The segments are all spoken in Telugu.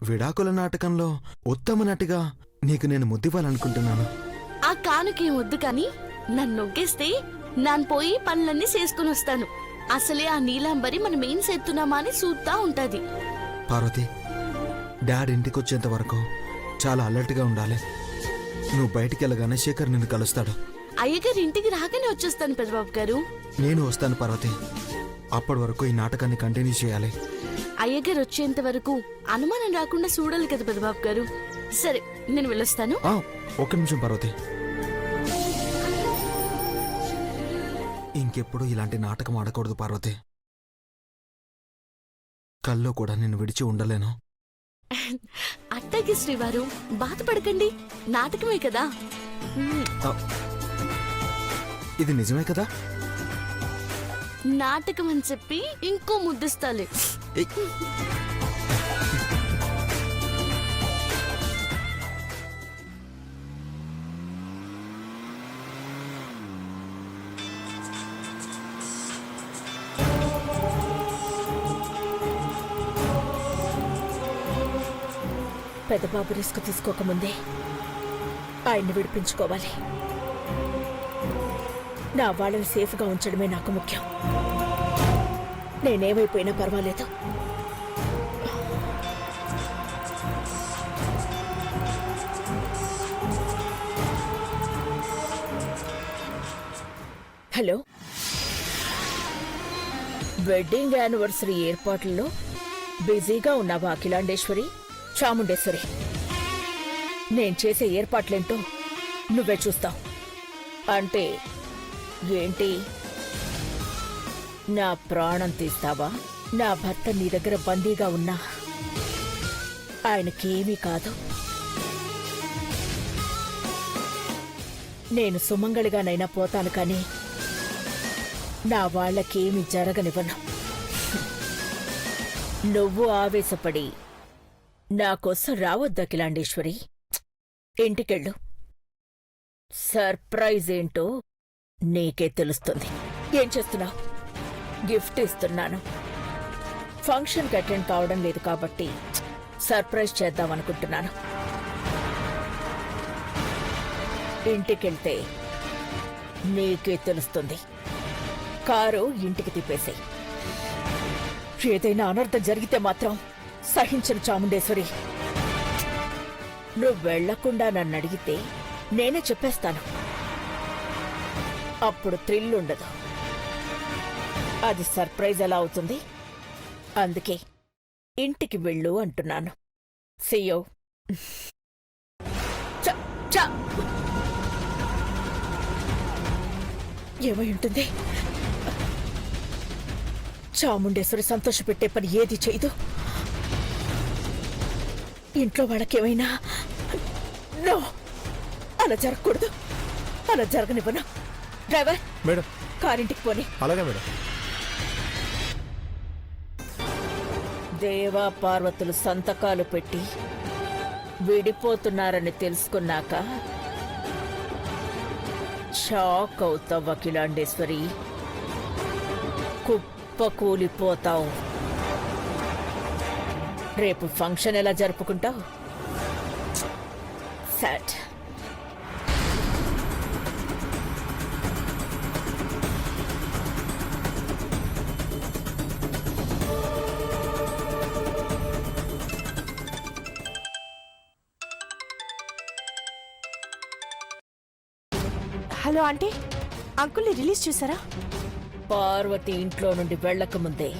విడాకుల నాటకంలో ఉత్తమ నటిగా నీకు నేను ముద్దివ్వాలనుకుంటున్నాను. ఆ కానుకేం వద్దు కాని నన్ను నొగ్గేస్తే నాన్ పోయి పనులన్నీ చేసుకుని వస్తాను. అసలే ఆ నీలాంబరి మనం ఏం చేస్తున్నామా అని చూస్తా ఉంటది. పార్వతి, డాడ్ ఇంటికొచ్చేంత వరకు చాలా అలర్ట్గా ఉండాలి. నువ్వు బయటికి వెళ్ళగానే శేఖర్ నిన్ను కలుస్తాడు. అయ్యగారు ఇంటికి రాగానే వచ్చేస్తాను పెద్దబాబు గారు. నేను వస్తాను పార్వతి. అప్పటి వరకు ఈ నాటకాన్ని కంటిన్యూ చేయాలి. అయ్యగారు వచ్చేంత వరకు అనుమానం రాకుండా చూడాలి కదా పెద్దబాబు గారు. సరే, నేను వెళ్ళొస్తాను. ఒక్క నిమిషం పార్వతి. ఇంకెప్పుడు ఇలాంటి నాటకం ఆడకూడదు పార్వతి. కల్లో కూడా నిన్ను విడిచి ఉండలేను. అట్టకి శ్రీవారు, బాధపడకండి. నాటకమే కదా. ఇది నిజమే కదా? నాటకం అని చెప్పి ఇంకో ముద్దిస్తాలే. పెద్దబాబు రిస్క్ తీసుకోకముందే ఆయన్ని విడిపించుకోవాలి. నా వాళ్ళని సేఫ్గా ఉంచడమే నాకు ముఖ్యం. నేనేమైపోయినా పర్వాలేదు. హలో, వెడ్డింగ్ యానివర్సరీ ఏర్పాట్లలో బిజీగా ఉన్నావా అఖిలాండేశ్వరి, చాముండేశ్వరి? నేను చేసే ఏర్పాట్లేంటో నువ్వే చూస్తావు. అంటే ఏంటి, నా ప్రాణం తీస్తావా? నా భర్త నీ దగ్గర బందీగా ఉన్నా ఆయనకేమీ కాదు. నేను సుమంగళిగానైనా పోతాను కానీ నా వాళ్ళకేమీ జరగనివ్వను. నువ్వు ఆవేశపడి నాకోసం రావద్దు అఖిలాండేశ్వరి. ఇంటికెళ్ళు. సర్ప్రైజ్ ఏంటో నీకే తెలుస్తుంది. ఏం చేస్తున్నావు? గిఫ్ట్ ఇస్తున్నాను. ఫంక్షన్కి అటెండ్ కావడం లేదు కాబట్టి సర్ప్రైజ్ చేద్దామనుకుంటున్నాను. ఇంటికెళ్తే నీకే తెలుస్తుంది. కారు ఇంటికి తిప్పేసేయ్. ఏదైనా అనర్థం జరిగితే మాత్రం సహించను చాముండేశ్వరి. నువ్వు వెళ్లకుండా నన్ను అడిగితే నేనే చెప్పేస్తాను. అప్పుడు థ్రిల్ ఉండదు. అది సర్ప్రైజ్ ఎలా అవుతుంది? అందుకే ఇంటికి వెళ్ళు అంటున్నాను. సీయో. ఏమై ఉంటుంది? చాముండేశ్వరి సంతోషపెట్టే పని ఏది చేయదు. ఇంట్లో వాళ్ళకేమైనా నో, అలా జరగకూడదు. అలా జరగనివ్వను. డ్రైవర్, మేడం, కారింటికి పోని. అలాగే మేడం. దేవా పార్వతులు సంతకాలు పెట్టి విడిపోతున్నారని తెలుసుకున్నాక షాక్ అవుతావు అఖిలాండేశ్వరి. కుప్పకూలిపోతావు. రేపు ఫంక్షన్ ఎలా జరుపుకుంటావు? సాట్. హలో ఆంటీ, అంకుల్ని రిలీజ్ చేశారా? పార్వతి ఇంట్లో నుండి వెళ్లకముందే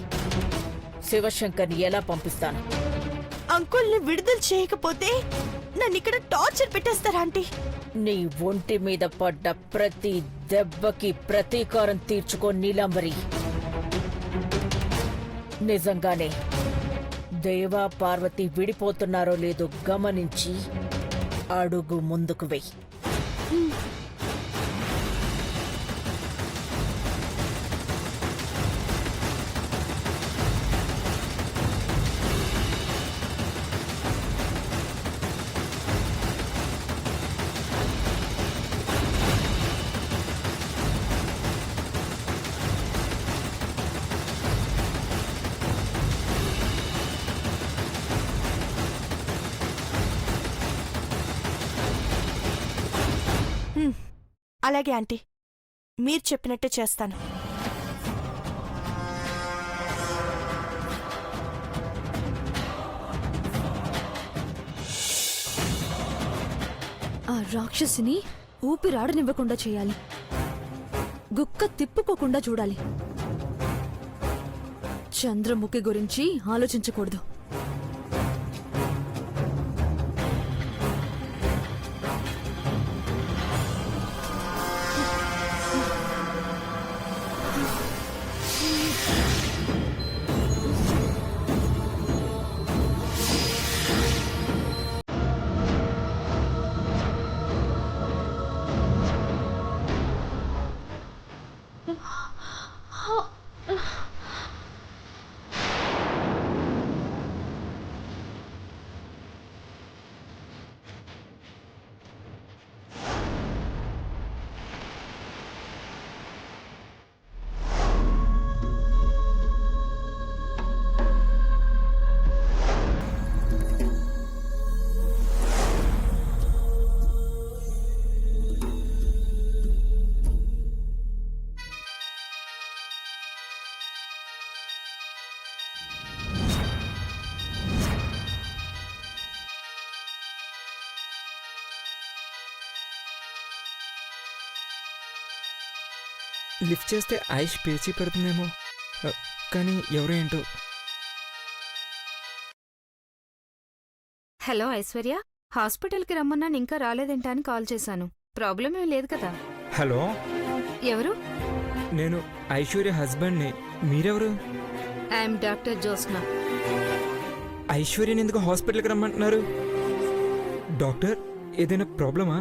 శివశంకర్ని ఎలా పంపిస్తాను? అంకుల్ని విడుదల చేయకపోతే నన్ను ఇక్కడ టార్చర్ పెట్టేస్తారా ఆంటీ? నీ ఒంటి మీద పడ్డ ప్రతి దెబ్బకి ప్రతీకారం తీర్చుకో నీలాంబరి. నిజంగానే దేవా పార్వతి విడిపోతున్నారో లేదో గమనించి అడుగు ముందుకు వెయ్యి. అలాగే ఆంటీ, మీరు చెప్పినట్టే చేస్తాను. ఆ రాక్షసిని ఊపిరాడనివ్వకుండా చేయాలి. గుక్క తిప్పుకోకుండా చూడాలి. చంద్రముఖి గురించి ఆలోచించకూడదు. లిఫ్ట్ చేస్తే ఐష్ పేచి పెడుతుందేమో, కానీ ఎవరో ఏంటో. హలో ఐశ్వర్య, హాస్పిటల్కి రమ్మన్నాను, ఇంకా రాలేదేంటా అని కాల్ చేశాను. ప్రాబ్లం ఏం లేదు కదా? హలో, ఎవరు? నేను ఐశ్వర్య హస్బెండ్ని. మీరెవరు? I'm doctor Josna. ఐశ్వర్యని ఎందుకు హాస్పిటల్కి రమ్మంటున్నారు? డాక్టర్, ఏదైనా ప్రాబ్లమా?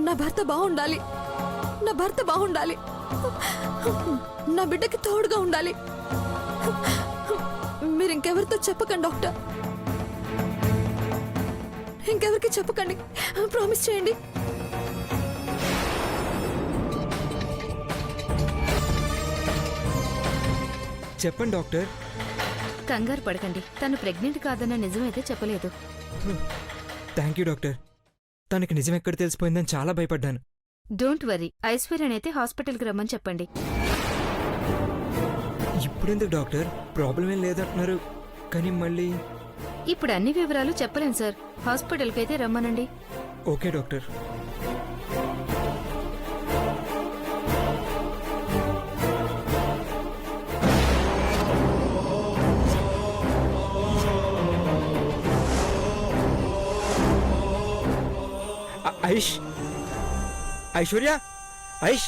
నా భర్త బాగుండాలి. నా భర్త బాగుండాలి. నా బిడ్డకి తోడుగా ఉండాలి. మీరు ఇంకెవరితో చెప్పకండి డాక్టర్. ఇంకెవరికి చెప్పకండి. ప్రామిస్ చేయండి. చెప్పండి డాక్టర్. కంగారు పడకండి, తను ప్రెగ్నెంట్ కాదన్న నిజమైతే చెప్పలేదు. Thank you doctor. తనకి నిజం ఎక్కడ తెలిసిపోయిందని చాలా భయపడ్డాను. డోంట్ వరీ, ఐశ్వర్యనైతే హాస్పిటల్కి రమ్మని చెప్పండి. ఇప్పుడెందుకు డాక్టర్? ప్రాబ్లం ఏం లేదంటున్నారు, కానీ మళ్ళీ. ఇప్పుడు అన్ని వివరాలు చెప్పలేం సార్, హాస్పిటల్కి అయితే రమ్మనండి. Okay doctor. ఐష్, ఐశ్వర్య, ఐష్,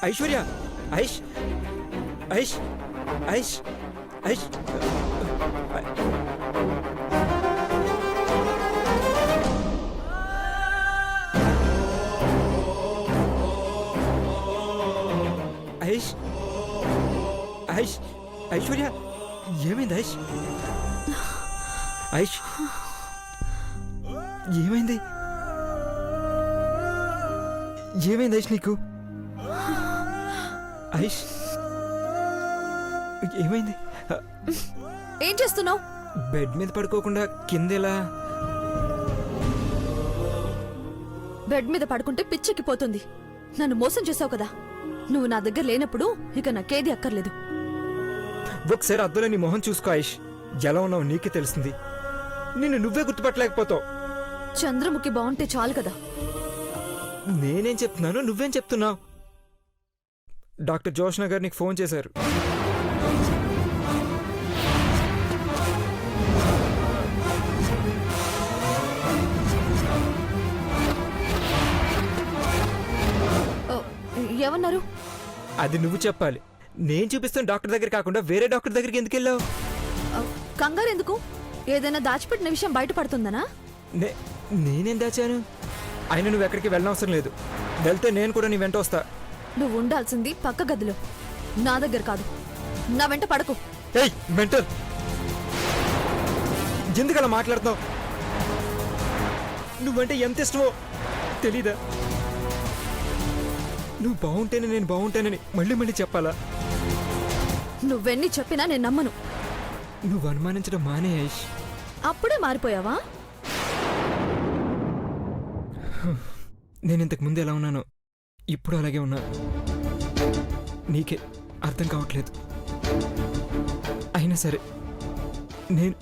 ఐశ్వర్య, ఐష్, ఐష్, ఐష్, ఐష్. ఐష్, ఐష్, ఐశ్వర్య, ఏమైంది ఐష్? ఐష్, ఏమైంది? ఏమైంది ఐష్ నీకు? ఐష్, ఏమైంది? ఏం చేస్తున్నావు? బెడ్ మీద పడుకోకుండా కిందెలా? బెడ్ మీద పడుకుంటే పిచ్చెక్కిపోతుంది. నన్ను మోసం చేసావు కదా. నువ్వు నా దగ్గర లేనప్పుడు ఇక నాకేది అక్కర్లేదు. ఒకసారి అద్దులో నీ మొహం చూసుకో ఐష్. ఎలా ఉన్నావు నీకే తెలిసింది. నిన్ను నువ్వే గుర్తుపట్టలేకపోతావు. చంద్రముఖి బాగుంటే చాలు కదా. నేనేం చెప్తున్నాను, నువ్వేం చెప్తున్నావు? డాక్టర్ జోష్నా గారు నీకు ఫోన్ చేశారు. ఓ, ఏమన్నారు? అది నువ్వు చెప్పాలి. నేను చూపిస్తున్న డాక్టర్ దగ్గర కాకుండా వేరే డాక్టర్ దగ్గరికి ఎందుకు వెళ్ళావు? కంగారు ఎందుకు? ఏదైనా దాచిపెట్టిన విషయం బయటపడుతుందనా? నేనేం దాచాను? అయినా నువ్వు ఎక్కడికి వెళ్ళనవసరం లేదు. వెళ్తే నేను కూడా నీ వెంట వస్తా. నువ్వు ఉండాల్సింది పక్క గదిలో, నా దగ్గర కాదు. నా వెంట పడకు. ఏయ్ మెంటల్, ఎందుకు అలా మాట్లాడుతున్నావు? నువ్వంటే ఎంత ఇష్టమో తెలీదా? నువ్వు బాగుంటేనే నేను బాగుంటానని మళ్ళీ మళ్ళీ చెప్పాలా? నువ్వెన్ని చెప్పినా నేను నమ్మను. నువ్వు అనుమానించడం మానే ఐష్. అప్పుడే మారిపోయావా? నేను ఇంతకు ముందు ఎలా ఉన్నానో ఇప్పుడు అలాగే ఉన్నా. నీకే అర్థం కావట్లేదు. అయినా సరే నేను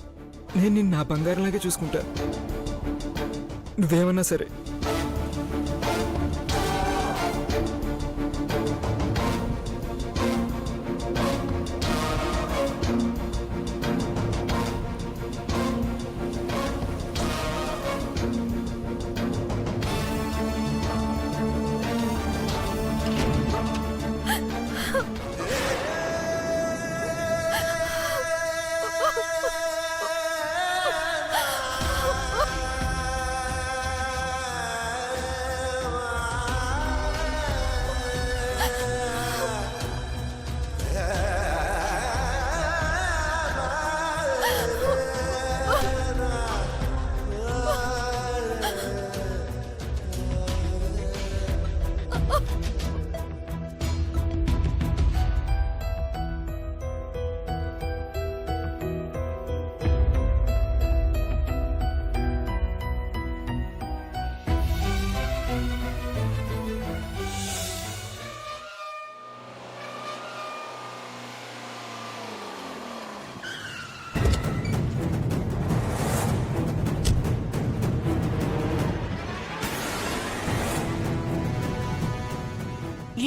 నిన్ను నా బంగారంలాగే చూసుకుంటా. నువ్వేమన్నా సరే.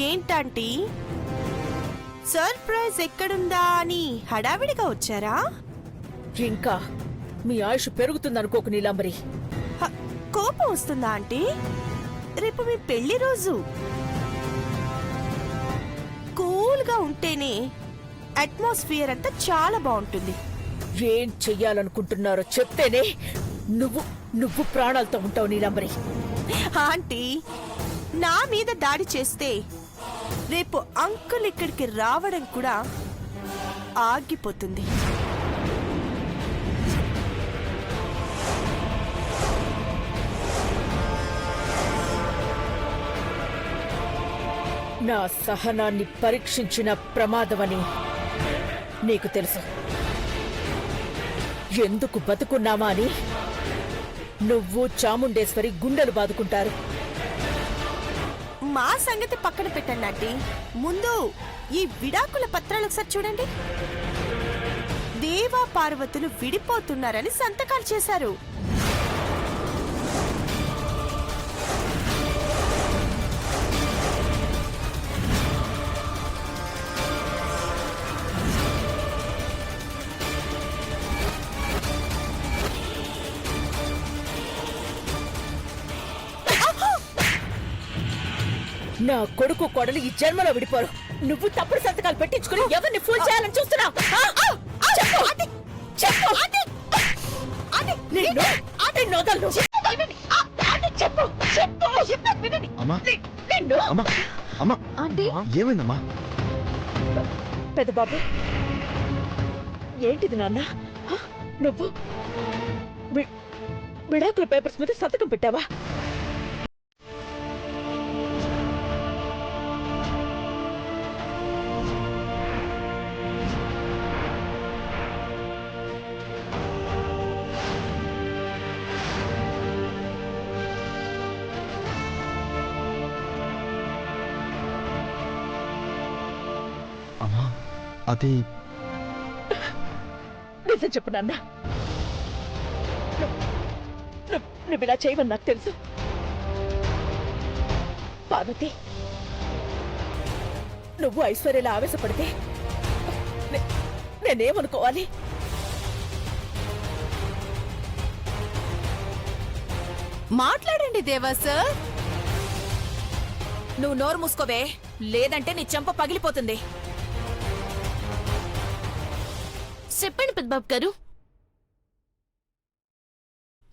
ఏంటంటీ సర్ప్రైజ్ ఎక్కడుందా అని హడావిడిగా వచ్చారా? ఇంకా మీ ఆయుష్ పెరుగుతుందనుకోకు నీలాంబరి. కోపం వస్తుందా ఆంటీ? రేపు మీ పెళ్లి రోజు. కూల్గా ఉంటేనే అట్మాస్ఫియర్ అంతా చాలా బాగుంటుంది. ఏం చెయ్యాలనుకుంటున్నారో చెప్తేనే నువ్వు నువ్వు ప్రాణాలతో ఉంటావు నీలాంబరి. ఆంటీ, నా మీద దాడి చేస్తే రేపు అంకుల్ ఇక్కడికి రావడం కూడా ఆగిపోతుంది. నా సహనాన్ని పరీక్షించిన ప్రమాదమని నీకు తెలుసు. ఎందుకు బతుకున్నామా అని నువ్వు చాముండేశ్వరి గుండెలు బాదుకుంటారు. మా సంగతి పక్కన పెట్టండి ఆంటీ. ముందు ఈ విడాకుల పత్రాలు ఒకసారి చూడండి. దేవా పార్వతులు విడిపోతున్నారని సంతకాలు చేశారు. నా కొడుకు కోడలు ఈ జన్మలో విడిపోరు. నువ్వు తప్పుడు సంతకాలు పెట్టించుకుని ఎవరిని ఫూల్ చేయాలని చూస్తున్నావు? ఏమైందమ్మా? పెద్ద బాబు, ఏంటిది నాన్న? నువ్వు విడాకుల పేపర్స్ మీద సంతకం పెట్టావా? అది నిజం చెప్పు నాన్న. నువ్వు ఇలా చేయవని నాకు తెలుసు. పార్వతి, నువ్వు ఐశ్వర్యలా ఆవేశపడితే నేనేమనుకోవాలి? మాట్లాడండి దేవా సార్. నువ్వు నోరు మూసుకోవే, లేదంటే నీ చెంప పగిలిపోతుంది. చెప్పండి పెద్దబాబు గారు.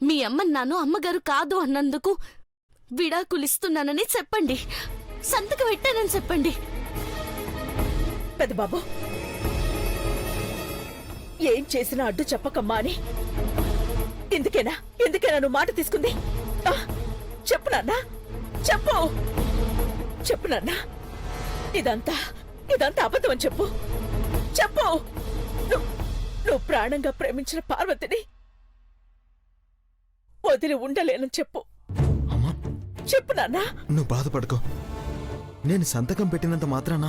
మీ అమ్మ నాను అమ్మగారు కాదు అన్నందుకు విడాకులిస్తున్నానని చెప్పండి. సంతకం పెట్టానని చెప్పండి. పెద్ద బాబు, ఏం చేసినా అడ్డు చెప్పకమ్మా అని ఎందుకేనా నువ్వు మాట తీసుకుంది? చెప్పు నాన్నా, చెప్పు నాన్నా. ఇదంతా అబద్ధం అని చెప్పు. నువ్వు ప్రాణంగా ప్రేమించిన పార్వతిని వదిలి ఉండలేనని చెప్పు. అమ్మా, చెప్పు నాన్న. నువ్వు బాధపడుకో. నేను సంతకం పెట్టినంత మాత్రాన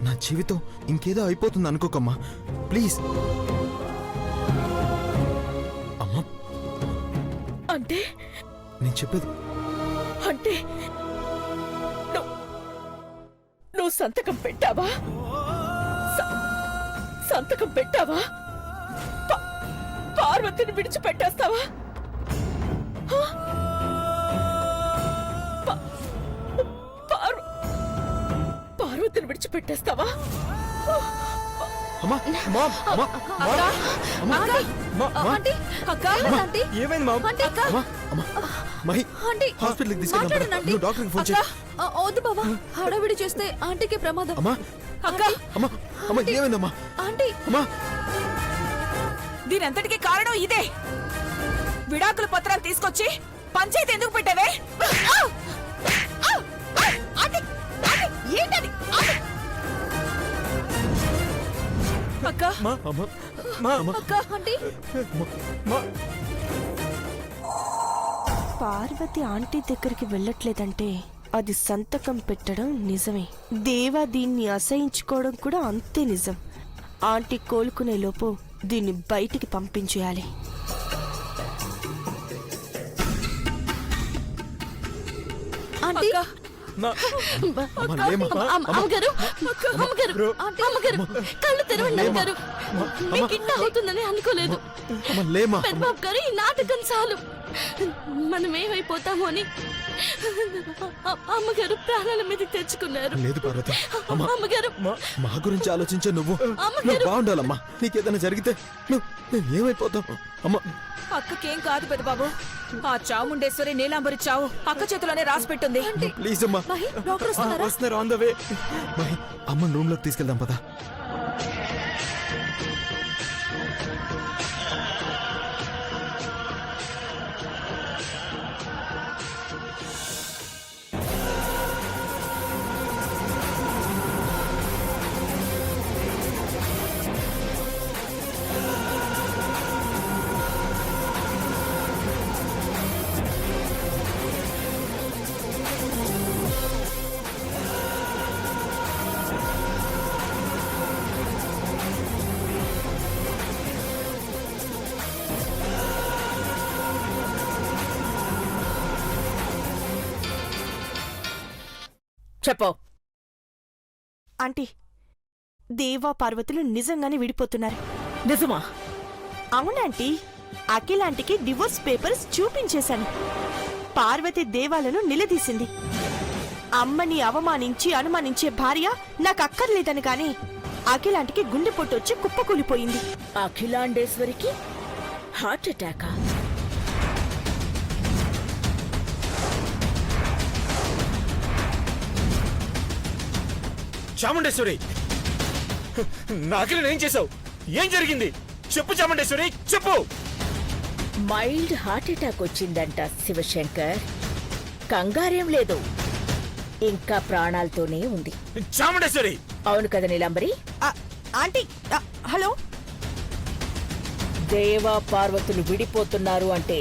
నా జీవితం ఇంకేదో అయిపోతుంది అనుకోకమ్మా, ప్లీజ్. అమ్మా, అంటే నేను చెప్పేది అంటే నువ్వు సంతకం పెట్టావా? సంతకం పెట్టావా? పార్వతిని విడిచిపెట్టేస్తావా? పార్వతిని విడిచిపెట్టేస్తావా? అమ్మా, అమ్మా, అమ్మా, అమ్మా, అమ్మా, ఏమైంది మామ్? అమ్మా, అమ్మా, మహి, హాస్పిటల్కి తీసుకెళ్దాం. నువ్వు డాక్టర్కి ఫోన్ చేయి. వద్దు బాబా, హడావిడి చేస్తే ఆంటీకి ప్రమాదం. అమ్మా, అమ్మా, అమ్మా, ఏమైందమ్మా? ఆంటీ, అమ్మా, దీనంతటికి కారణం ఇదే. విడాకుల పత్రాలు తీసుకొచ్చి పంచాయతీ ఎందుకు పెట్టావే? ఏంటది? అక్క, మా, అమ్మా, మా, అమ్మా, ఆంటీ, మా. పార్వతి ఆంటీ దగ్గరికి వెళ్ళట్లేదంటే అది సంతకం పెట్టడం నిజమే. దేవా దీన్ని అసహించుకోవడం కూడా అంతే నిజం. ఆంటీ కోలుకునే లోపు దీన్ని బయటికి పంపించేయాలి. ఆంటీ, మా. అమ్మా, లేమ్మా. అమ్మగారు, అమ్మగారు, అమ్మగారు, కళ్ళు తెరవండి అమ్మగారు. మీకు ఇట్లా అవుతుందని అనుకోలేదు. అమ్మా, లేమ్మా. పెద్దబాబు గారు, ఈ నాటకం చాలు. మనం ఏమైపోతామో అని అమ్మగారు ప్రాణాల మీద తెచ్చుకున్నారు. లేదు పార్వతి, అమ్మా, అమ్మగారు, మా గురించి ఆలోచించే నువ్వు అమ్మగారు. నువ్వు బాగుండాలమ్మా. నీకేదైనా జరిగితే నువ్వు ఏమైపోతావు? అమ్మా, అక్కకేం కాదు పెద్దబాబు. ఆ చాముండేశ్వరి నీలాంబరి చావు అక్క చేతిలోనే రాసి పెట్టుంది. ప్లీజ్ అమ్మా. మహి, డాక్టర్ వస్తున్నారా? వస్తున్నారు, ఆన్ ద వే. మహి, అమ్మని రూమ్ లోకి తీసుకెళ్దాం పదా. చెప్పు. ఆంటీ, దేవా పార్వతులు నిజంగానే విడిపోతున్నారు. నిజమా? అవునాంటీ, అఖిలాంటికి డివోర్స్ పేపర్స్ చూపించేశాను. పార్వతి దేవాలను నిలదీసింది. అమ్మని అవమానించి అనుమానించే భార్య నాకు అక్కర్లేదని గాని అఖిలాంటికి గుండెపోటు వచ్చి కుప్పకూలిపోయింది. అఖిలాండేశ్వరికి హార్ట్ అటాకా? చాముండేశ్వరి, నాకిని ఏం చేసావు? ఏం జరిగింది? చెప్పు చాముండేశ్వరి, చెప్పు. మైల్డ్ హార్ట్ అటాక్ వచ్చిందంట శివశంకర్. కంగారేం లేదు, ఇంకా ప్రాణాలతోనే ఉంది. చాముండేశ్వరి, అవును కదా నీలాంబరి? Aunty, hello. దేవా పార్వతులు విడిపోతున్నారు అంటే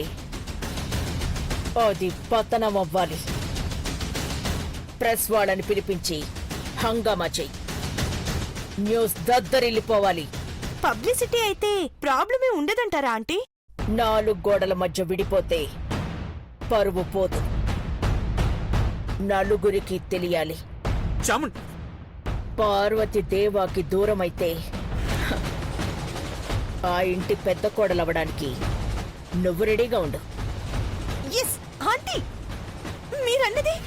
అది పతనం అవ్వాలి. ప్రెస్ వాళ్ళని పిలిపించి హంగామా చెయ్యి. న్యూస్ దద్దరిల్లిపోవాలి. పబ్లిసిటీ అయితే ప్రాబ్లమే ఉండదంటారా ఆంటీ? 4 గోడల మధ్య విడిపోతే పరువు పోదు. నలుగురికి తెలియాలి. పార్వతి దేవాకి దూరమైతే ఆ ఇంటి పెద్ద కోడలవడానికి నువ్వు రెడీగా ఉండు. ఎస్ ఆంటీ, మీరన్నది